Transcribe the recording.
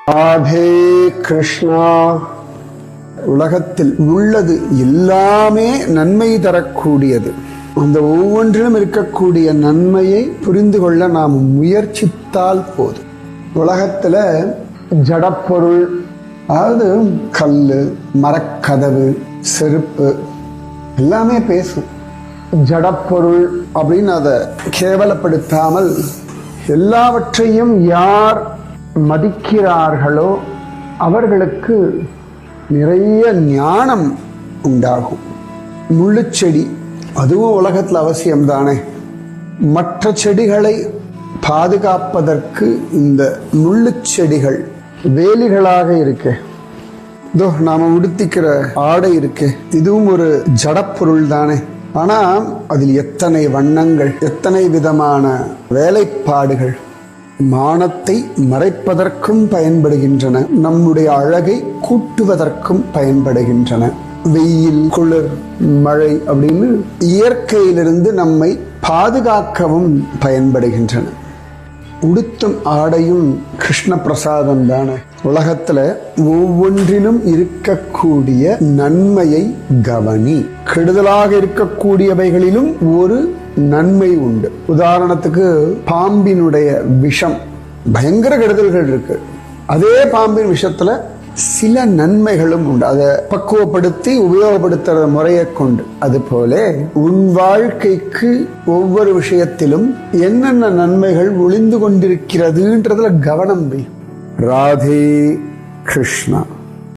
ராதே கிருஷ்ணா. உலகத்தில் உள்ளது எல்லாமே நன்மை தரக்கூடியது. அந்த ஒவ்வொன்றிலும் இருக்கக்கூடிய நன்மையை புரிந்து கொள்ள நாம் முயற்சித்தால் போதும். உலகத்துல ஜடப்பொருள், அதாவது கல்லு, மரக்கதவு, செருப்பு எல்லாமே பேசும். ஜடப்பொருள் அப்படின்னு அதை கேவலப்படுத்தாமல் எல்லாவற்றையும் யார் மதிக்கிறார்களோ அவர்களுக்கு நிறைய ஞானம் உண்டாகும். முள்ளுச்செடி அதுவும் உலகத்தில் அவசியம்தானே. மற்ற செடிகளை பாதுகாப்பதற்கு இந்த முள்ளுச்செடிகள் வேலிகளாக இருக்கு. இதோ நாம உடுத்திக்கிற ஆடை இருக்கு, இதுவும் ஒரு ஜடப்பொருள் தானே. ஆனா அதில் எத்தனை வண்ணங்கள், எத்தனை விதமான வேலைப்பாடுகள் மானத்தை மறைப்பதற்கும் பயன்படுகின்றன, நம்முடைய அழகை கூட்டுவதற்கும் பயன்படுகின்றன. வெயில், குளிர், மழை அப்படின்னு இயற்கையிலிருந்து நம்மை பாதுகாக்கவும் பயன்படுகின்றன. உடுத்தும் ஆடையும் கிருஷ்ண பிரசாதம் தானே. உலகத்துல ஒவ்வொன்றிலும் இருக்கக்கூடிய நன்மையை கவனி. கெடுதலாக இருக்கக்கூடியவைகளிலும் ஒரு நன்மை உண்டு. உதாரணத்துக்கு பாம்பினுடைய விஷம், பயங்கர கெடுதல்கள் இருக்கு. அதே பாம்பின் விஷத்துல சில நன்மைகளும் உண்டு. அதை பக்குவப்படுத்தி உபயோகப்படுத்துற முறையை கொண்டு. அதுபோல உன் வாழ்க்கைக்கு ஒவ்வொரு விஷயத்திலும் என்னென்ன நன்மைகள் ஒளிந்து கொண்டிருக்கிறதுன்றதுல கவனம் வை. ராதே கிருஷ்ணா.